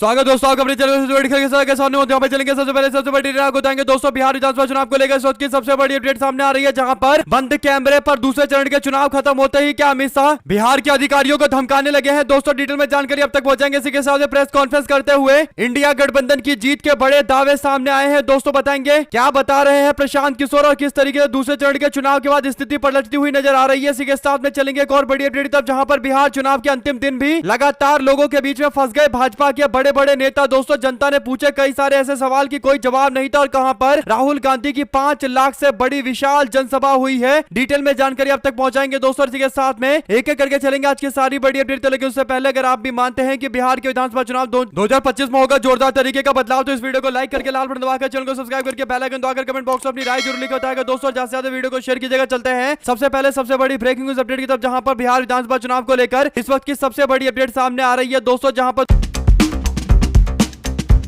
स्वागत दोस्तों आपका अपने चैनल के सामने यहाँ पे चलेंगे। सबसे पहले सबसे बड़ी आपको बताएंगे दोस्तों बिहार विधानसभा चुनाव को लेकर इस वक्त की सबसे बड़ी अपडेट सामने आ रही है, जहां पर बंद कैमरे पर दूसरे चरण के चुनाव खत्म होते ही क्या अमित शाह बिहार के अधिकारियों को धमकाने लगे हैं। दोस्तों डिटेल में जानकारी अब तक पहुंचाएंगे। इसी के साथ प्रेस कॉन्फ्रेंस करते हुए इंडिया गठबंधन की जीत के बड़े दावे सामने आए हैं। दोस्तों बताएंगे क्या बता रहे हैं प्रशांत किशोर और किस तरीके से दूसरे चरण के चुनाव के बाद स्थिति पलटती हुई नजर आ रही है। इसी के साथ में चलेंगे एक और बड़ी अपडेट तब, जहां पर बिहार चुनाव के अंतिम दिन भी लगातार लोगों के बीच में फंस गए भाजपा के बड़े बड़े नेता। दोस्तों जनता ने पूछे कई सारे ऐसे सवाल की कोई जवाब नहीं था और कहां पर राहुल गांधी की 5 लाख से बड़ी विशाल जनसभा हुई है। डिटेल में जानकारी अब तक पहुंचाएंगे दोस्तों। इसी के साथ में एक एक करके चलेंगे आज की सारी बड़ी अपडेट। लेकिन उससे पहले अगर आप भी मानते हैं कि बिहार के विधानसभा चुनाव 2025 में होगा जोरदार तरीके का बदलाव, तो इस वीडियो को लाइक करके लाल बटन दबाकर चैनल को सब्सक्राइब करके बेल आइकन दबाकर कमेंट बॉक्स में अपनी राय जरूर लिखा बताएगा। दोस्तों ज्यादा से ज्यादा वीडियो को शेयर कीजिएगा। चलते हैं सबसे पहले सबसे बड़ी ब्रेकिंग न्यूज अपडेट की तरफ, जहां पर बिहार विधानसभा चुनाव को लेकर इस वक्त की सबसे बड़ी अपडेट सामने आ रही है दोस्तों, जहां पर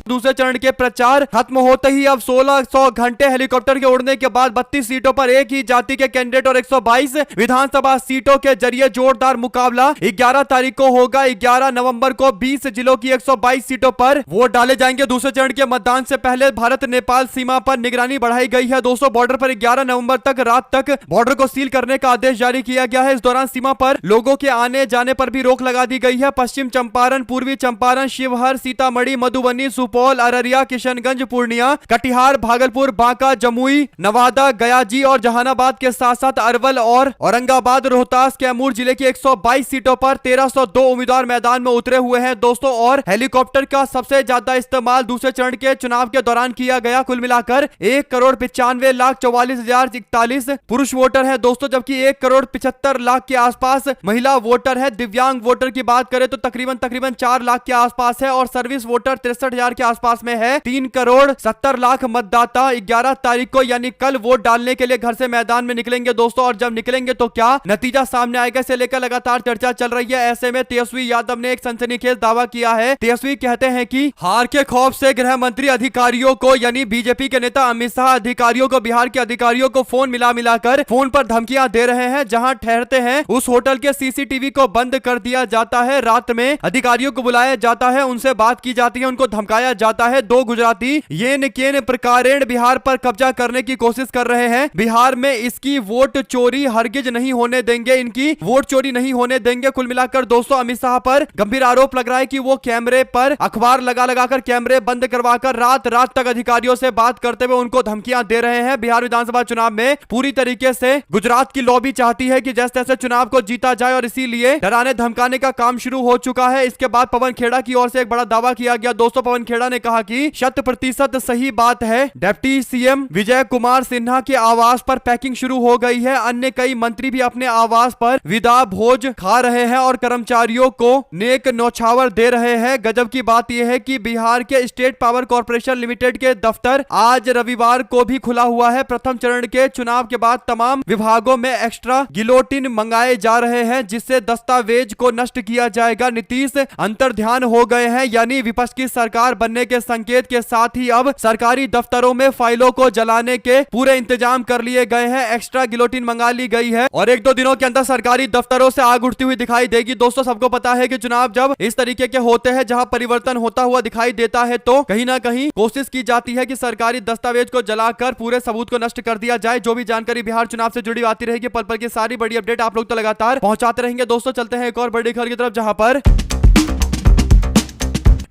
दूसरे चरण के प्रचार खत्म होते ही अब 1600 घंटे हेलीकॉप्टर के उड़ने के बाद 32 सीटों पर एक ही जाति के कैंडिडेट और 122 विधानसभा सीटों के जरिए जोरदार मुकाबला 11 तारीख को होगा। 11 नवंबर को 20 जिलों की 122 सीटों पर वोट डाले जाएंगे। दूसरे चरण के मतदान से पहले भारत नेपाल सीमा पर निगरानी बढ़ाई गई है। दोस्तों बॉर्डर पर 11 नवंबर तक रात तक बॉर्डर को सील करने का आदेश जारी किया गया है। इस दौरान सीमा पर लोगों के आने जाने पर भी रोक लगा दी गई है। पश्चिम चंपारण, पूर्वी चंपारण, शिवहर, सीतामढ़ी, मधुबनी, सुपौल, अररिया, किशनगंज, पूर्णिया, कटिहार, भागलपुर, बांका, जमुई, नवादा, गयाजी और जहानाबाद के साथ साथ अरवल और औरंगाबाद, रोहतास, कैमूर जिले की 122 सीटों पर 1302 उम्मीदवार मैदान में उतरे हुए हैं दोस्तों। और हेलीकॉप्टर का सबसे ज्यादा इस्तेमाल दूसरे चरण के चुनाव के दौरान किया गया। कुल मिलाकर 1,95,44,041 पुरुष वोटर है दोस्तों, जबकि 1,75 लाख के आसपास महिला वोटर है। दिव्यांग वोटर की बात करें तो तकरीबन 4 लाख के आसपास है और सर्विस वोटर 63,000 के आसपास में है। 3,70,00,000 मतदाता 11 तारीख को यानी कल वोट डालने के लिए घर से मैदान में निकलेंगे दोस्तों। और जब निकलेंगे तो क्या नतीजा सामने आएगा, इसे लेकर लगातार चर्चा चल रही है। ऐसे में तेजस्वी यादव ने एक सनसनीखेज दावा किया है। तेजस्वी कहते हैं कि हार के खौफ से गृह मंत्री अधिकारियों को यानी बीजेपी के नेता अमित शाह अधिकारियों को, बिहार के अधिकारियों को फोन मिलाकर फोन पर धमकियां दे रहे हैं। जहां ठहरते हैं उस होटल के सीसीटीवी को बंद कर दिया जाता है। रात में अधिकारियों को बुलाया जाता है, उनसे बात की जाती है, उनको धमकाया जाता है। 2 गुजराती येन केन प्रकारेण बिहार पर कब्जा करने की कोशिश कर रहे हैं। बिहार में इसकी वोट चोरी हरगिज नहीं होने देंगे, इनकी वोट चोरी नहीं होने देंगे। कुल मिलाकर दोस्तों अमित शाह पर गंभीर आरोप लग रहा है कि वो कैमरे पर अखबार लगाकर कैमरे बंद करवाकर रात तक अधिकारियों से बात करते हुए उनको धमकियां दे रहे हैं। बिहार विधानसभा चुनाव में पूरी तरीके से गुजरात की लॉबी चाहती है कि जैसे तैसे चुनाव को जीता जाए और इसीलिए डराने धमकाने का काम शुरू हो चुका है। इसके बाद पवन खेड़ा की ओर से एक बड़ा दावा किया गया दोस्तों। पवन खेड़ा ने कहा कि 100% सही बात है, डिप्टी सीएम विजय कुमार सिन्हा के आवास पर पैकिंग शुरू हो गई है। अन्य कई मंत्री भी अपने आवास पर विदा भोज खा रहे हैं और कर्मचारियों को नेक न्यौछावर दे रहे हैं। गजब की बात यह है कि बिहार के स्टेट पावर कॉर्पोरेशन लिमिटेड के दफ्तर आज रविवार को भी खुला हुआ है। प्रथम चरण के चुनाव के बाद तमाम विभागों में एक्स्ट्रा गिलोटिन मंगाए जा रहे हैं, जिससे दस्तावेज को नष्ट किया जाएगा। नीतीश अंतर्ध्यान हो गए हैं, यानी विपक्ष की सरकार बनने के संकेत के साथ ही अब सरकारी दफ्तरों में फाइलों को जलाने के पूरे इंतजाम कर लिए गए हैं। एक्स्ट्रा गिलोटिन मंगा ली गई है और 1-2 दिनों के अंदर सरकारी दफ्तरों से आग उठती हुई दिखाई देगी। दोस्तों सबको पता है कि चुनाव जब इस तरीके के होते हैं जहां परिवर्तन होता हुआ दिखाई देता है तो कहीं ना कहीं कोशिश की जाती है कि सरकारी दस्तावेज को जलाकर पूरे सबूत को नष्ट कर दिया जाए। जो भी जानकारी बिहार चुनाव से जुड़ी आती रहेगी, पल पल की सारी बड़ी अपडेट आप लोग तो लगातार पहुंचाते रहेंगे दोस्तों। चलते हैं एक और बड़ी खबर की तरफ, जहां पर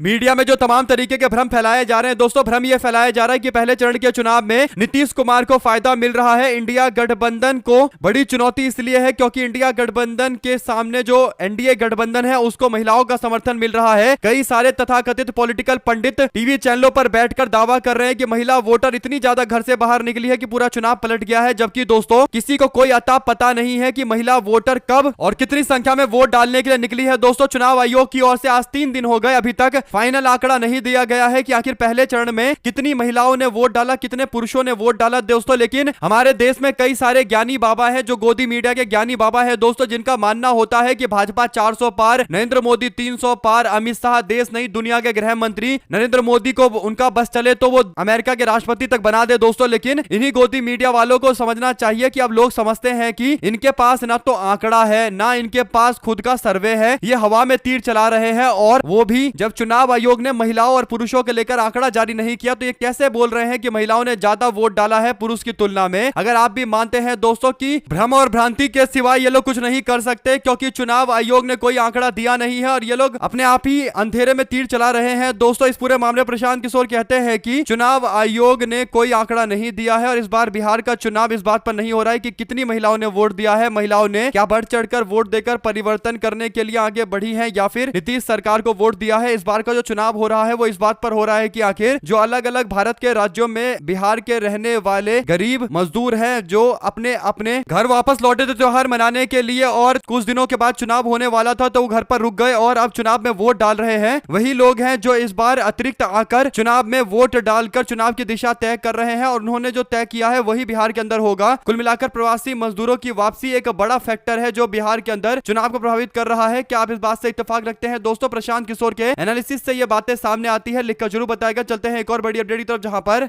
मीडिया में जो तमाम तरीके के भ्रम फैलाए जा रहे हैं दोस्तों। भ्रम यह फैलाया जा रहा है कि पहले चरण के चुनाव में नीतीश कुमार को फायदा मिल रहा है। इंडिया गठबंधन को बड़ी चुनौती इसलिए है क्योंकि इंडिया गठबंधन के सामने जो एनडीए गठबंधन है उसको महिलाओं का समर्थन मिल रहा है। कई सारे तथाकथित पॉलिटिकल पंडित टीवी चैनलों पर बैठकर दावा कर रहे हैं कि महिला वोटर इतनी ज्यादा घर से बाहर निकली है कि पूरा चुनाव पलट गया है। जबकि दोस्तों किसी को कोई अता पता नहीं है कि महिला वोटर कब और कितनी संख्या में वोट डालने के लिए निकली है। दोस्तों चुनाव आयोग की ओर से आज 3 दिन हो गए, अभी तक फाइनल आंकड़ा नहीं दिया गया है कि आखिर पहले चरण में कितनी महिलाओं ने वोट डाला, कितने पुरुषों ने वोट डाला दोस्तों। लेकिन हमारे देश में कई सारे ज्ञानी बाबा हैं, जो गोदी मीडिया के ज्ञानी बाबा हैं दोस्तों, जिनका मानना होता है कि भाजपा 400 पार, नरेंद्र मोदी 300 पार, अमित शाह देश नहीं दुनिया के गृह मंत्री, नरेंद्र मोदी को उनका बस चले तो वो अमेरिका के राष्ट्रपति तक बना दे दोस्तों। लेकिन इन्हीं गोदी मीडिया वालों को समझना चाहिए कि अब लोग समझते हैं कि इनके पास ना तो आंकड़ा है, ना इनके पास खुद का सर्वे है, ये हवा में तीर चला रहे हैं। और वो भी जब चुनाव चुनाव आयोग ने महिलाओं और पुरुषों के लेकर आंकड़ा जारी नहीं किया, तो ये कैसे बोल रहे हैं कि महिलाओं ने ज्यादा वोट डाला है पुरुष की तुलना में। अगर आप भी मानते हैं दोस्तों कि भ्रम और भ्रांति के सिवाय ये लोग कुछ नहीं कर सकते, क्योंकि चुनाव आयोग ने कोई आंकड़ा दिया नहीं है और ये लोग अपने आप ही अंधेरे में तीर चला रहे हैं। दोस्तों इस पूरे मामले प्रशांत किशोर कहते हैं कि चुनाव आयोग ने कोई आंकड़ा नहीं दिया है और इस बार बिहार का चुनाव इस बात पर नहीं हो रहा है कि कितनी महिलाओं ने वोट दिया है, महिलाओं ने क्या बढ़ चढ़कर वोट देकर परिवर्तन करने के लिए आगे बढ़ी है या फिर नीतीश सरकार को वोट दिया है। इस बार का जो चुनाव हो रहा है वो इस बात पर हो रहा है कि आखिर जो अलग अलग भारत के राज्यों में बिहार के रहने वाले गरीब मजदूर हैं जो अपने अपने घर वापस लौटे थे त्योहार मनाने के लिए और कुछ दिनों के बाद चुनाव होने वाला था तो वो घर पर रुक गए और अब चुनाव में वोट डाल रहे हैं, वही लोग हैं जो इस बार अतिरिक्त आकर चुनाव में वोट डालकर चुनाव की दिशा तय कर रहे हैं और उन्होंने जो तय किया है वही बिहार के अंदर होगा। कुल मिलाकर प्रवासी मजदूरों की वापसी एक बड़ा फैक्टर है जो बिहार के अंदर चुनाव को प्रभावित कर रहा है। क्या आप इस बात से इत्तेफाक रखते हैं दोस्तों? प्रशांत किशोर के एनालिसिस से ये बातें सामने आती है, लिखकर जरूर बताएगा। चलते हैं एक और बड़ी अपडेट की तरफ, जहां पर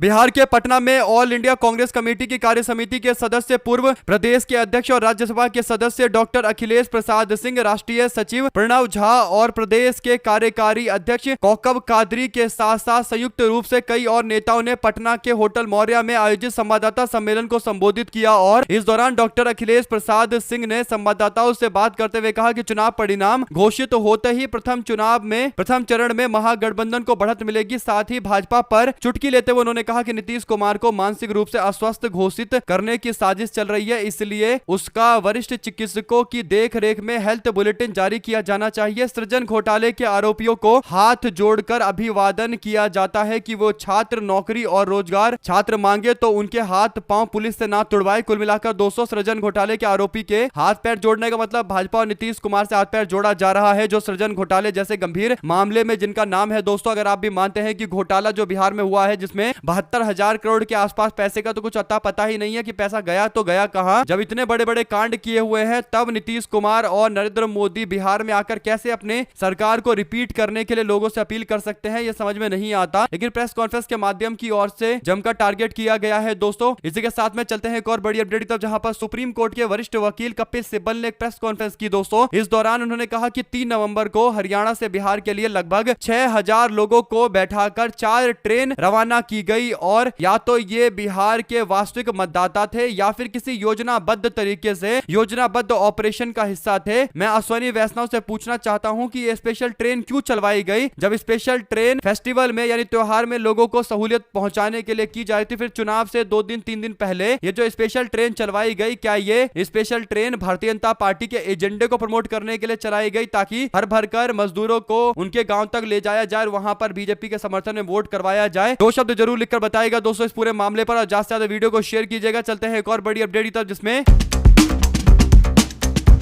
बिहार के पटना में ऑल इंडिया कांग्रेस कमेटी की कार्य समिति के सदस्य, पूर्व प्रदेश के अध्यक्ष और राज्यसभा के सदस्य डॉक्टर अखिलेश प्रसाद सिंह, राष्ट्रीय सचिव प्रणव झा और प्रदेश के कार्यकारी अध्यक्ष कौकब कादरी के साथ साथ संयुक्त रूप से कई और नेताओं ने पटना के होटल मौर्या में आयोजित संवाददाता सम्मेलन को संबोधित किया और इस दौरान डॉक्टर अखिलेश प्रसाद सिंह ने संवाददाताओं से बात करते हुए कहा कि चुनाव परिणाम घोषित होते ही प्रथम चरण में महागठबंधन को बढ़त मिलेगी। साथ ही भाजपा पर चुटकी लेते हुए उन्होंने कहा कि नीतीश कुमार को मानसिक रूप से अस्वस्थ घोषित करने की साजिश चल रही है, इसलिए उसका वरिष्ठ चिकित्सकों की देखरेख में हेल्थ बुलेटिन जारी किया जाना चाहिए। सृजन घोटाले के आरोपियों को हाथ जोड़कर अभिवादन किया जाता है कि वो छात्र नौकरी और रोजगार छात्र मांगे तो उनके हाथ पांव पुलिस से ना तुड़वाए। कुल मिलाकर 200 सृजन घोटाले के आरोपी के हाथ पैर जोड़ने का मतलब भाजपा और नीतीश कुमार से हाथ पैर जोड़ा जा रहा है, जो सृजन घोटाले जैसे गंभीर मामले में जिनका नाम है। दोस्तों अगर आप भी मानते हैं कि घोटाला जो बिहार में हुआ है जिसमें 72,000 करोड़ के आसपास पैसे का तो कुछ अता पता ही नहीं है कि पैसा गया तो गया कहां। जब इतने बड़े बड़े कांड किए हुए हैं तब नीतीश कुमार और नरेंद्र मोदी बिहार में आकर कैसे अपने सरकार को रिपीट करने के लिए लोगों से अपील कर सकते हैं, यह समझ में नहीं आता। लेकिन प्रेस कॉन्फ्रेंस के माध्यम की ओर से जमकर टारगेट किया गया है। दोस्तों इसी के साथ में चलते हैं एक और बड़ी अपडेट तक, जहां पर सुप्रीम कोर्ट के वरिष्ठ वकील कपिल सिब्बल ने एक प्रेस कॉन्फ्रेंस की। दोस्तों इस दौरान उन्होंने कहा कि 3 नवंबर को हरियाणा से बिहार के लिए लगभग 6,000 लोगों को बैठाकर 4 ट्रेन रवाना की गई और या तो ये बिहार के वास्तविक मतदाता थे या फिर किसी योजनाबद्ध तरीके से योजनाबद्ध ऑपरेशन का हिस्सा थे। मैं अश्वनी वैष्णव से पूछना चाहता हूं कि ये स्पेशल ट्रेन क्यों चलवाई गई? जब स्पेशल ट्रेन फेस्टिवल में यानी त्योहार में लोगों को सहूलियत पहुंचाने के लिए की जाती थी, फिर चुनाव से 2 दिन 3 दिन पहले ये जो स्पेशल ट्रेन चलवाई गई, क्या ये special train Bharatiya Janata party के एजेंडे को प्रमोट करने के लिए चलाई गई ताकि हर भरकर मजदूरों को उनके गांव तक ले जाया जाए, वहां पर बीजेपी के समर्थन में वोट करवाया जाए? 2 शब्द जरूर लिखकर बताएगा दोस्तों इस पूरे मामले पर और ज्यादा से ज्यादा वीडियो को शेयर कीजिएगा। चलते हैं एक और बड़ी अपडेट की तरफ, जिसमें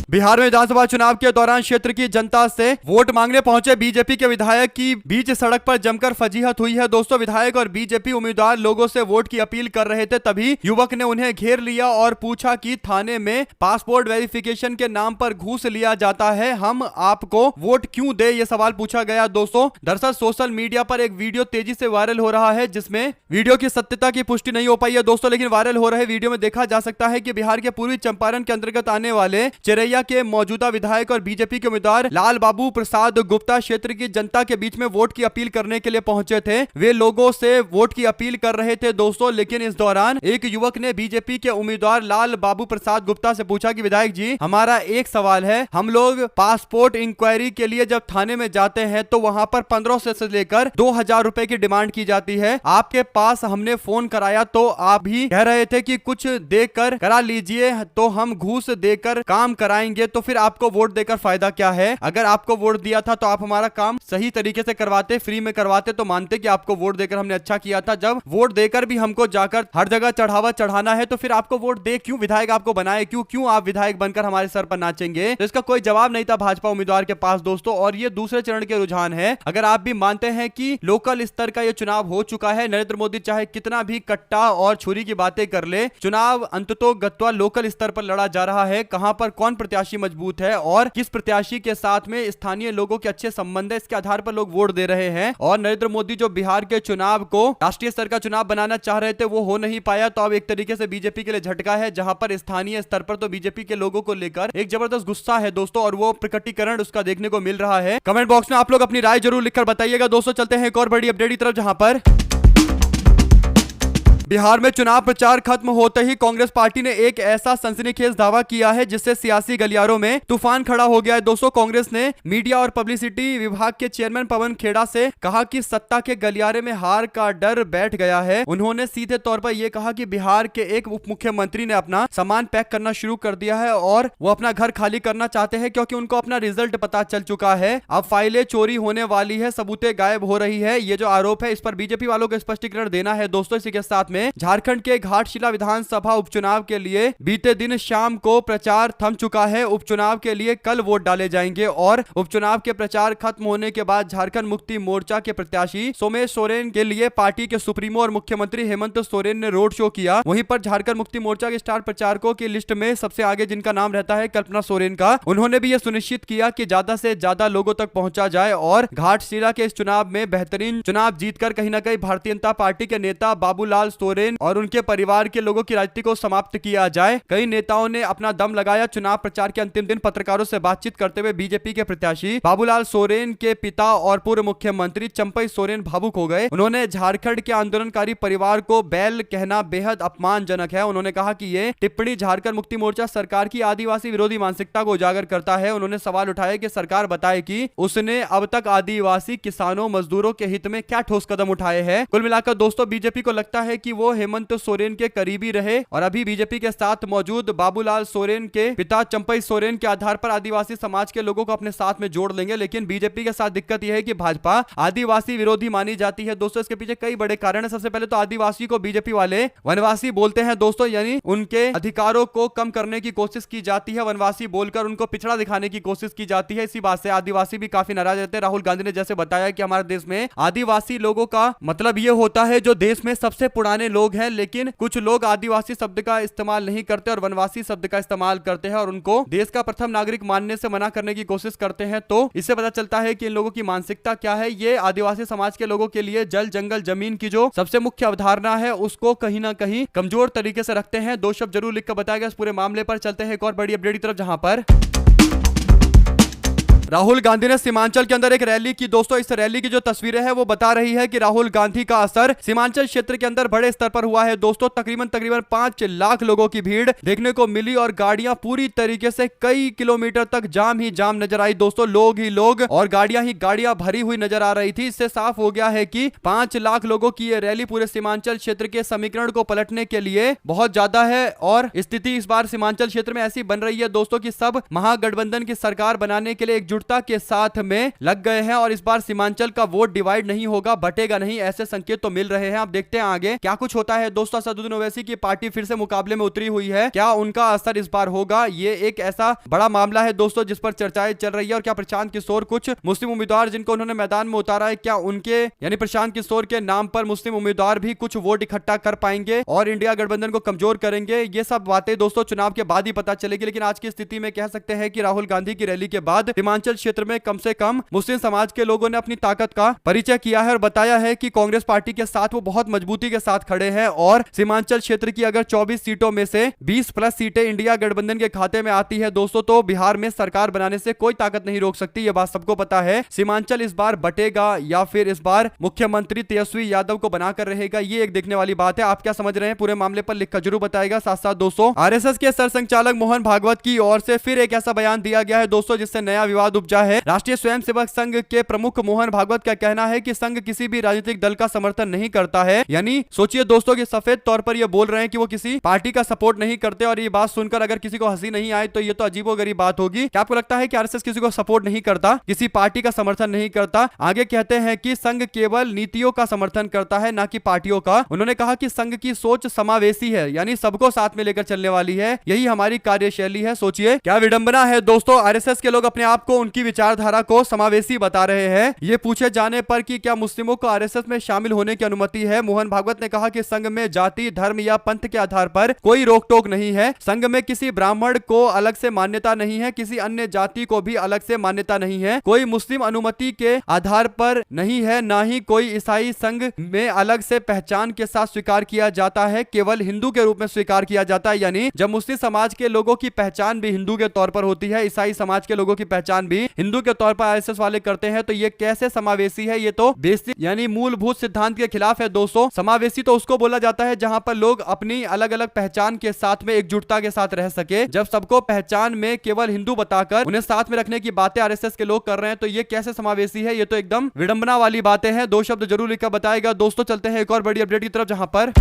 बिहार में विधानसभा चुनाव के दौरान क्षेत्र की जनता से वोट मांगने पहुंचे बीजेपी के विधायक की बीच सड़क पर जमकर फजीहत हुई है। दोस्तों विधायक और बीजेपी उम्मीदवार लोगों से वोट की अपील कर रहे थे, तभी युवक ने उन्हें घेर लिया और पूछा कि थाने में पासपोर्ट वेरिफिकेशन के नाम पर घूस लिया जाता है, हम आपको वोट क्यों दे, ये सवाल पूछा गया। दोस्तों दरअसल सोशल मीडिया पर एक वीडियो तेजी से वायरल हो रहा है जिसमें वीडियो की सत्यता की पुष्टि नहीं हो पाई है दोस्तों, लेकिन वायरल हो रहे वीडियो में देखा जा सकता है कि बिहार के पूर्वी चंपारण के अंतर्गत आने वाले चिरैया के मौजूदा विधायक और बीजेपी के उम्मीदवार लाल बाबू प्रसाद गुप्ता क्षेत्र की जनता के बीच में वोट की अपील करने के लिए पहुंचे थे। वे लोगों से वोट की अपील कर रहे थे दोस्तों, लेकिन इस दौरान एक युवक ने बीजेपी के उम्मीदवार लाल बाबू प्रसाद गुप्ता से पूछा कि विधायक जी, हमारा एक सवाल है, हम लोग पासपोर्ट इंक्वायरी के लिए जब थाने में जाते हैं तो वहां पर 1500 से लेकर 2000 रुपए की डिमांड की जाती है। आपके पास हमने फोन कराया तो आप भी कह रहे थे कि कुछ देकर करा लीजिए, तो हम घूस देकर काम कराएंगे, तो फिर आपको वोट देकर फायदा क्या है? अगर आपको वोट दिया था तो आप हमारा काम सही तरीके से करवाते, फ्री में करवाते तो मानते कि आपको वोट देकर हमने अच्छा किया था। जब वोट देकर भी हमको जाकर हर जगह चढ़ावा चढ़ाना है तो फिर आपको वोट दे क्यों? विधायक आपको बनाए क्यों आप विधायक बनकर हमारे सर पर नाचेंगे? तो इसका कोई जवाब नहीं था भाजपा उम्मीदवार के पास दोस्तों, और ये दूसरे चरण के रुझान है। अगर आप भी मानते हैं कि लोकल स्तर का ये चुनाव हो चुका है, नरेंद्र मोदी चाहे कितना भी कट्टा और छुरी की बातें कर ले, चुनाव अंततोगत्वा लोकल स्तर पर लड़ा जा रहा है। कहां पर कौन प्रत्याशी मजबूत है और किस प्रत्याशी के साथ में स्थानीय लोगों के अच्छे संबंध है, इसके आधार पर लोग वोट दे रहे हैं। और नरेंद्र मोदी जो बिहार के चुनाव को राष्ट्रीय स्तर का चुनाव बनाना चाह रहे थे वो हो नहीं पाया, तो अब एक तरीके से बीजेपी के लिए झटका है, जहां पर स्थानीय स्तर पर तो बीजेपी के लोगों को लेकर एक जबरदस्त गुस्सा है दोस्तों, और वो प्रकटीकरण उसका देखने को मिल रहा है। कमेंट बॉक्स में आप लोग अपनी राय जरूर लिखकर बताइएगा दोस्तों। चलते हैं एक और बड़ी अपडेट की तरफ, जहां पर बिहार में चुनाव प्रचार खत्म होते ही कांग्रेस पार्टी ने एक ऐसा सनसनीखेज दावा किया है जिससे सियासी गलियारों में तूफान खड़ा हो गया है दोस्तों। कांग्रेस ने मीडिया और पब्लिसिटी विभाग के चेयरमैन पवन खेड़ा से कहा कि सत्ता के गलियारे में हार का डर बैठ गया है। उन्होंने सीधे तौर पर यह कहा कि बिहार के एक उप मुख्यमंत्री ने अपना सामान पैक करना शुरू कर दिया है और वो अपना घर खाली करना चाहते हैं, क्योंकि उनको अपना रिजल्ट पता चल चुका है। अब फाइलें चोरी होने वाली है, सबूतें गायब हो रही है। ये जो आरोप है इस पर बीजेपी वालों को स्पष्टीकरण देना है दोस्तों। इसी के साथ में झारखंड के घाटशिला विधानसभा उपचुनाव के लिए बीते दिन शाम को प्रचार थम चुका है। उपचुनाव के लिए कल वोट डाले जाएंगे और उपचुनाव के प्रचार खत्म होने के बाद झारखंड मुक्ति मोर्चा के प्रत्याशी सोमेश सोरेन के लिए पार्टी के सुप्रीमो और मुख्यमंत्री हेमंत सोरेन ने रोड शो किया। वहीं पर झारखंड मुक्ति मोर्चा के स्टार प्रचारकों की लिस्ट में सबसे आगे जिनका नाम रहता है कल्पना सोरेन का, उन्होंने भी यह सुनिश्चित किया कि ज्यादा से ज्यादा लोगों तक पहुंचा जाए और घाटशिला के इस चुनाव में बेहतरीन चुनाव जीतकर कहीं ना कहीं भारतीय जनता पार्टी के नेता बाबूलाल सोरेन और उनके परिवार के लोगों की राजनीति को समाप्त किया जाए। कई नेताओं ने अपना दम लगाया। चुनाव प्रचार के अंतिम दिन पत्रकारों से बातचीत करते हुए बीजेपी के प्रत्याशी बाबूलाल सोरेन के पिता और पूर्व मुख्यमंत्री चंपई सोरेन भावुक हो गए। उन्होंने झारखंड के आंदोलनकारी परिवार को बैल कहना बेहद अपमानजनक है। उन्होंने कहा कि ये टिप्पणी झारखंड मुक्ति मोर्चा सरकार की आदिवासी विरोधी मानसिकता को उजागर करता है। उन्होंने सवाल उठाया कि सरकार बताए कि उसने अब तक आदिवासी किसानों मजदूरों के हित में क्या ठोस कदम उठाए हैं। कुल मिलाकर दोस्तों बीजेपी को लगता है कि वो हेमंत सोरेन के करीबी रहे और अभी बीजेपी के साथ मौजूद बाबूलाल सोरेन के पिता चंपई सोरेन के आधार पर आदिवासी समाज के लोगों को अपने साथ में जोड़ लेंगे। लेकिन बीजेपी के साथ दिक्कत यह है कि भाजपा आदिवासी विरोधी मानी जाती है दोस्तों। इसके पीछे कई बड़े कारण है। सबसे पहले तो आदिवासी को बीजेपी वाले वनवासी बोलते हैं दोस्तों, यानी उनके अधिकारों को कम करने की कोशिश की जाती है। वनवासी बोलकर उनको पिछड़ा दिखाने की कोशिश की जाती है। इसी बात से आदिवासी भी काफी नाराज रहते हैं। राहुल गांधी ने जैसे बताया कि हमारे देश में आदिवासी लोगों का मतलब यह होता है जो देश में सबसे पुराने लोग हैं, लेकिन कुछ लोग आदिवासी शब्द का इस्तेमाल नहीं करते और वनवासी शब्द का इस्तेमाल करते हैं और उनको देश का प्रथम नागरिक मानने से मना करने की कोशिश करते हैं। तो इससे पता चलता है कि इन लोगों की मानसिकता क्या है। ये आदिवासी समाज के लोगों के लिए जल जंगल जमीन की जो सबसे मुख्य अवधारणा है उसको कहीं ना कहीं कमजोर तरीके से रखते हैं। दो शब्द जरूर लिखकर बताएगा इस पूरे मामले पर। चलते हैं एक और बड़ी अपडेट की तरफ, जहां पर राहुल गांधी ने सीमांचल के अंदर एक रैली की दोस्तों। इस रैली की जो तस्वीरें हैं वो बता रही है कि राहुल गांधी का असर सीमांचल क्षेत्र के अंदर बड़े स्तर पर हुआ है दोस्तों। तकरीबन 5 लाख लोगों की भीड़ देखने को मिली और गाड़ियां पूरी तरीके से कई किलोमीटर तक जाम ही जाम नजर आई दोस्तों। लोग ही लोग और गाड़ियां ही गाड़ियां भरी हुई नजर आ रही थी। इससे साफ हो गया है कि 5 लाख लोगों की यह रैली पूरे सीमांचल क्षेत्र के समीकरण को पलटने के लिए बहुत ज्यादा है। और स्थिति इस बार सीमांचल क्षेत्र में ऐसी बन रही है दोस्तों कि सब महागठबंधन की सरकार बनाने के लिए एकजुटता के साथ में लग गए हैं और इस बार सीमांचल का वोट डिवाइड नहीं होगा, बटेगा नहीं, ऐसे संकेत तो मिल रहे हैं। अब देखते हैं आगे क्या कुछ होता है दोस्तों। असदुद्दीन ओवैसी की पार्टी फिर से मुकाबले में उतरी हुई है, क्या उनका असर इस बार होगा? ये एक ऐसा बड़ा मामला है दोस्तों जिस पर चर्चाएं चल रही है। और क्या प्रशांत किशोर कुछ मुस्लिम उम्मीदवार जिनको उन्होंने मैदान में उतारा है, क्या उनके यानी प्रशांत किशोर के नाम पर मुस्लिम उम्मीदवार भी कुछ वोट इकट्ठा कर पाएंगे और इंडिया गठबंधन को कमजोर करेंगे? ये सब बातें दोस्तों चुनाव के बाद ही पता चलेगी। लेकिन आज की स्थिति में कह सकते हैं कि राहुल गांधी की रैली के बाद सीमांचल क्षेत्र में कम से कम मुस्लिम समाज के लोगों ने अपनी ताकत का परिचय किया है और बताया है कि कांग्रेस पार्टी के साथ वो बहुत मजबूती के साथ खड़े हैं। और सीमांचल क्षेत्र की अगर 24 सीटों में से 20 प्लस सीटें इंडिया गठबंधन के खाते में आती है दोस्तों, तो बिहार में सरकार बनाने से कोई ताकत नहीं रोक सकती। ये बात सबको पता है। सीमांचल इस बार बटेगा या फिर इस बार मुख्यमंत्री तेजस्वी यादव को बनाकर रहेगा, ये एक देखने वाली बात है। आप क्या समझ रहे हैं पूरे मामले पर लिखकर जरूर बताएगा। साथ साथ दोस्तों आरएसएस के सरसंघचालक मोहन भागवत की ओर से फिर एक ऐसा बयान दिया गया है दोस्तों जिससे नया विवाद उपजा है। राष्ट्रीय स्वयंसेवक संघ के प्रमुख मोहन भागवत का कहना है कि संघ किसी भी राजनीतिक दल का समर्थन नहीं करता है। यानी सोचिए दोस्तों कि सफेद तौर पर ये बोल रहे हैं कि वो किसी पार्टी का सपोर्ट नहीं करते। और ये बात सुनकर अगर किसी को हंसी नहीं आए तो ये तो अजीबोगरीब बात होगी। क्या आपको लगता है कि आरएसएस किसी को सपोर्ट नहीं करता, किसी पार्टी का समर्थन नहीं करता? आगे कहते हैं कि संघ केवल नीतियों का समर्थन करता है, ना कि पार्टियों का। उन्होंने कहा कि संघ की सोच समावेशी है, यानी सबको साथ में लेकर चलने वाली है। यही हमारी कार्यशैली है। सोचिए क्या विडंबना है दोस्तों। आरएसएस के लोग अपने आप को उनकी विचारधारा को समावेशी बता रहे हैं। ये पूछे जाने पर कि क्या मुस्लिमों को आरएसएस में शामिल होने की अनुमति है, मोहन भागवत ने कहा कि संघ में जाति, धर्म या पंथ के आधार पर कोई रोक टोक नहीं है। संघ में किसी ब्राह्मण को अलग से मान्यता नहीं है, किसी अन्य जाति को भी अलग से मान्यता नहीं है, कोई मुस्लिम अनुमति के आधार पर नहीं है, ना ही कोई ईसाई संघ में अलग से पहचान के साथ स्वीकार किया जाता है, केवल हिंदू के रूप में स्वीकार किया जाता है। यानी जब मुस्लिम समाज के लोगों की पहचान भी हिंदू के तौर पर होती है, ईसाई समाज के लोगों की पहचान भी हिंदू के तौर पर आरएसएस वाले करते हैं, तो ये कैसे समावेशी है? ये तो बेसिक यानी मूलभूत सिद्धांत के खिलाफ है दोस्तों। समावेशी तो उसको बोला जाता है जहां पर लोग अपनी अलग अलग पहचान के साथ में एकजुटता के साथ रह सके। जब सबको पहचान में केवल हिंदू बताकर उन्हें साथ में रखने की बातें आरएसएस के लोग कर रहे हैं, तो ये कैसे समावेशी है? ये तो एकदम विडंबना वाली बातें हैं। दो शब्द जरूर लिखकर बताएगा दोस्तों। चलते हैं एक और बड़ी अपडेट की तरफ, जहां पर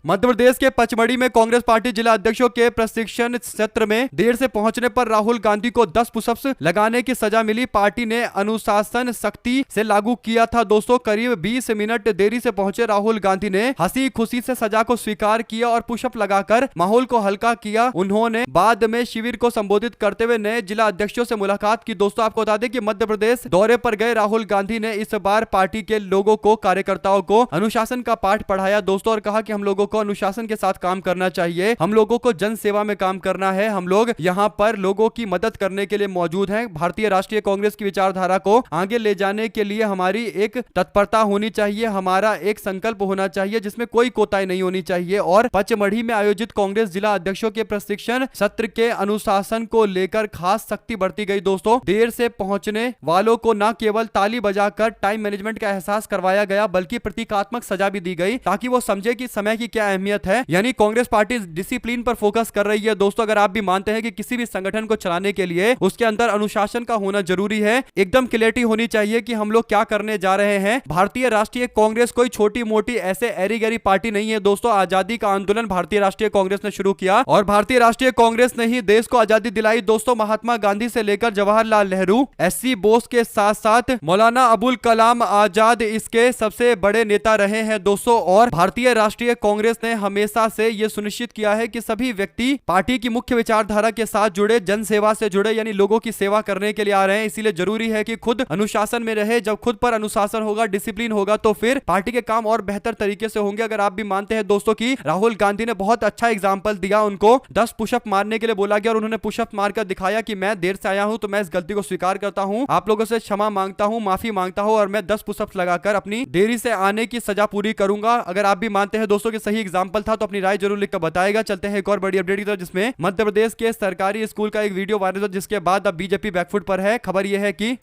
मध्य प्रदेश के पचमढ़ी में कांग्रेस पार्टी जिला अध्यक्षों के प्रशिक्षण सत्र में देर से पहुंचने पर राहुल गांधी को 10 पुशअप्स लगाने की सजा मिली। पार्टी ने अनुशासन सख्ती से लागू किया था दोस्तों। करीब 20 मिनट देरी से पहुंचे राहुल गांधी ने हंसी खुशी से सजा को स्वीकार किया और पुशअप लगाकर माहौल को हल्का किया। उन्होंने बाद में शिविर को संबोधित करते हुए नए जिला अध्यक्षों से मुलाकात की। दोस्तों आपको बता दें कि मध्य प्रदेश दौरे पर गए राहुल गांधी ने इस बार पार्टी के लोगों को, कार्यकर्ताओं को अनुशासन का पाठ पढ़ाया दोस्तों, और कहा कि हम लोगों को अनुशासन के साथ काम करना चाहिए, हम लोगों को जन सेवा में काम करना है, हम लोग यहाँ पर लोगों की मदद करने के लिए मौजूद हैं। भारतीय राष्ट्रीय कांग्रेस की विचारधारा को आगे ले जाने के लिए हमारी एक तत्परता होनी चाहिए, हमारा एक संकल्प होना चाहिए जिसमें कोई कोताही नहीं होनी चाहिए। और पचमढ़ी में आयोजित कांग्रेस जिला अध्यक्षों के प्रशिक्षण सत्र के अनुशासन को लेकर खास सख्ती बरती गई दोस्तों। देर से पहुंचने वालों को न केवल ताली बजाकर टाइम मैनेजमेंट का एहसास करवाया गया, बल्कि प्रतीकात्मक सजा भी दी गई ताकि वो समझे कि समय की क्या अहमियत है। यानी कांग्रेस पार्टी डिसिप्लिन पर फोकस कर रही है दोस्तों। अगर आप भी मानते हैं कि किसी भी संगठन को चलाने के लिए उसके अंदर अनुशासन का होना जरूरी है, एकदम क्लैरिटी होनी चाहिए कि हम लोग क्या करने जा रहे हैं। भारतीय राष्ट्रीय कांग्रेस कोई छोटी मोटी ऐसे एरी गैरी पार्टी नहीं है दोस्तों। आजादी का आंदोलन भारतीय राष्ट्रीय कांग्रेस ने शुरू किया और भारतीय राष्ट्रीय कांग्रेस ने ही देश को आजादी दिलाई दोस्तों। महात्मा गांधी से लेकर जवाहरलाल नेहरू, एससी बोस के साथ साथ मौलाना अबुल कलाम आजाद इसके सबसे बड़े नेता रहे हैं दोस्तों। और भारतीय राष्ट्रीय कांग्रेस ने हमेशा से यह सुनिश्चित किया है कि सभी व्यक्ति पार्टी की मुख्य विचारधारा के साथ जुड़े, जन सेवा से जुड़े, यानी लोगों की सेवा करने के लिए आ रहे हैं। इसीलिए जरूरी है कि खुद अनुशासन में रहे। जब खुद पर अनुशासन होगा, डिसिप्लिन होगा, तो फिर पार्टी के काम और बेहतर तरीके से होंगे। अगर आप भी मानते हैं दोस्तों कि राहुल गांधी ने बहुत अच्छा एग्जाम्पल दिया, उनको 10 पुशअप मारने के लिए बोला गया और उन्होंने पुशअप मारकर दिखाया कि मैं देर से आया हूं तो मैं इस गलती को स्वीकार करता हूं, आप लोगों से क्षमा मांगता हूं, माफी मांगता हूं और मैं 10 पुशअप लगाकर अपनी देरी से आने की सजा पूरी करूंगा। अगर आप भी मानते हैं दोस्तों कि सही एग्जाम्पल था तो अपनी राय जरूर लिखकर बताएगा। चलते हैं एक और बड़ी अपडेट की तरफ, जिसमें मध्य प्रदेश के सरकारी स्कूल का एक वीडियो वायरल हुआ, जिसके बाद अब बीजेपी बैकफुट पर है। खबर यह है कि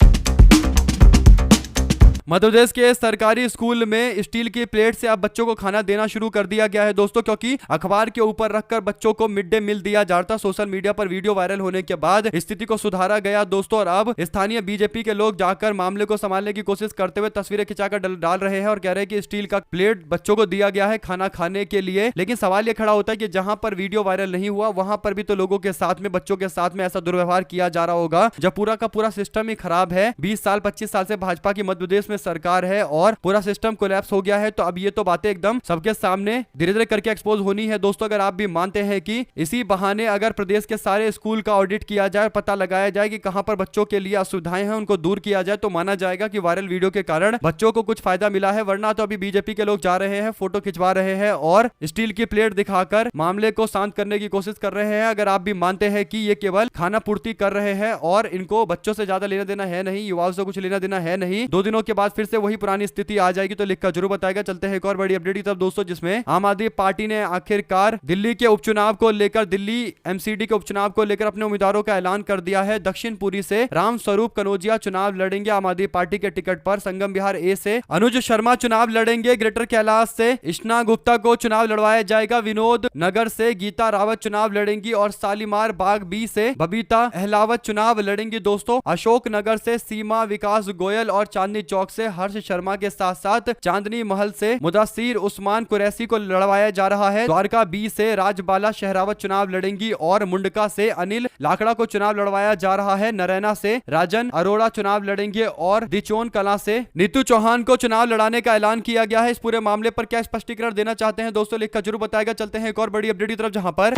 मध्य प्रदेश के सरकारी स्कूल में स्टील की प्लेट से अब बच्चों को खाना देना शुरू कर दिया गया है दोस्तों, क्योंकि अखबार के ऊपर रखकर बच्चों को मिड डे मील दिया जाता था। सोशल मीडिया पर वीडियो वायरल होने के बाद स्थिति को सुधारा गया दोस्तों, और अब स्थानीय बीजेपी के लोग जाकर मामले को संभालने की कोशिश करते हुए तस्वीरें खिंचाकर डाल रहे हैं और कह रहे हैं कि स्टील का प्लेट बच्चों को दिया गया है खाना खाने के लिए। लेकिन सवाल यह खड़ा होता है कि जहां पर वीडियो वायरल नहीं हुआ वहां पर भी तो लोगों के साथ में, बच्चों के साथ में ऐसा दुर्व्यवहार किया जा रहा होगा, जब पूरा का पूरा सिस्टम ही खराब है। 20 साल 25 साल से भाजपा की मध्य प्रदेश में सरकार है और पूरा सिस्टम कोलैप्स हो गया है। तो अब ये तो बातें एकदम सबके सामने धीरे धीरे करके एक्सपोज होनी है दोस्तों। अगर आप भी मानते हैं कि इसी बहाने अगर प्रदेश के सारे स्कूल का ऑडिट किया जाए, पता लगाया जाए कि कहां पर बच्चों के लिए असुविधाएं हैं, उनको दूर किया जाए, तो माना जाएगा कि वायरल वीडियो के कारण बच्चों को कुछ फायदा मिला है। वरना तो अभी बीजेपी के लोग जा रहे हैं, फोटो खिंचवा रहे हैं और स्टील की प्लेट दिखाकर मामले को शांत करने की कोशिश कर रहे हैं। अगर आप भी मानते हैं कि ये केवल खाना पूर्ति कर रहे हैं और इनको बच्चों से ज्यादा लेना देना है नहीं, युवाओं से कुछ लेना देना है नहीं, 2 दिनों के बाद फिर से वही पुरानी स्थिति आ जाएगी, तो लिखकर जरूर बताएगा। चलते हैं एक और बड़ी अपडेट की तरफ दोस्तों, जिसमें आम आदमी पार्टी ने आखिरकार दिल्ली के उपचुनाव को लेकर, दिल्ली एमसीडी के उपचुनाव को लेकर अपने उम्मीदवारों का ऐलान कर दिया है। दक्षिणपुरी से राम स्वरूप कनौजिया चुनाव लड़ेंगे आम आदमी पार्टी के टिकट पर। संगम विहार ए से अनुज शर्मा चुनाव लड़ेंगे। ग्रेटर कैलाश से इश्ना गुप्ता को चुनाव लड़वाया जाएगा। विनोद नगर से गीता रावत चुनाव लड़ेंगी और शालीमार बाग बी से बबीता अहलावत चुनाव लड़ेंगी दोस्तों। अशोक नगर से सीमा विकास गोयल और चांदनी चौक से हर्ष शर्मा के साथ साथ चांदनी महल से मुदासिर उस्मान कुरैशी को लड़वाया जा रहा है। द्वारका बी से राजबाला शहरावत चुनाव लड़ेंगी और मुंडका से अनिल लाकड़ा को चुनाव लड़वाया जा रहा है। नरैना से राजन अरोड़ा चुनाव लड़ेंगे और दिचोन कला से नीतू चौहान को चुनाव लड़ाने का ऐलान किया गया है। इस पूरे मामले पर क्या स्पष्टीकरण देना चाहते हैं दोस्तों, लिखकर जरूर बताएगा। चलते हैं एक और बड़ी अपडेट की तरफ, जहां पर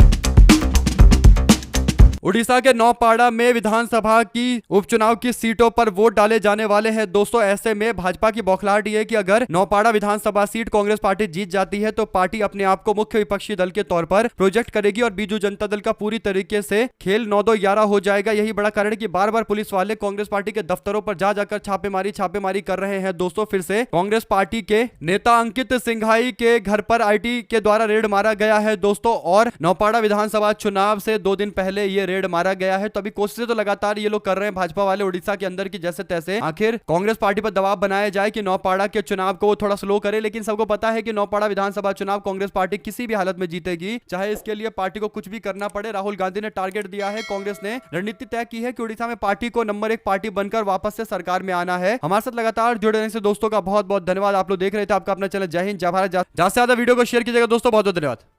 उड़ीसा के नौपाड़ा में विधानसभा की उपचुनाव की सीटों पर वोट डाले जाने वाले हैं दोस्तों। ऐसे में भाजपा की बौखलाहट ये है कि अगर नौपाड़ा विधानसभा सीट कांग्रेस पार्टी जीत जाती है तो पार्टी अपने आप को मुख्य विपक्षी दल के तौर पर प्रोजेक्ट करेगी और बीजू जनता दल का पूरी तरीके से खेल 9-2-11 हो जाएगा। यही बड़ा कारण है कि बार बार पुलिस वाले कांग्रेस पार्टी के दफ्तरों पर जा जाकर छापेमारी कर रहे हैं दोस्तों। फिर से कांग्रेस पार्टी के नेता अंकित सिंघाई के घर पर आईटी के द्वारा रेड मारा गया है दोस्तों, और नौपाड़ा विधानसभा चुनाव से 2 दिन पहले ये रेड मारा गया है। तो अभी कोशिशें तो लगातार ये लोग कर रहे हैं भाजपा वाले उड़ीसा के अंदर की जैसे तैसे आखिर कांग्रेस पार्टी पर दबाव बनाया जाए कि नौपाड़ा के चुनाव को वो थोड़ा स्लो करे। लेकिन सबको पता है कि नौपाड़ा विधानसभा चुनाव कांग्रेस पार्टी किसी भी हालत में जीतेगी, चाहे इसके लिए पार्टी को कुछ भी करना पड़े। राहुल गांधी ने टारगेट दिया है, कांग्रेस ने रणनीति तय की है कि उड़ीसा में पार्टी को नंबर 1 पार्टी बनकर वापस से सरकार में आना है। हमारे साथ लगातार जुड़े रहने से दोस्तों का बहुत बहुत धन्यवाद। आप लोग देख रहे थे आपका अपना चैनल जय हिंद जय भारत। ज्यादा से ज्यादा वीडियो को शेयर कीजिएगा दोस्तों। बहुत बहुत धन्यवाद।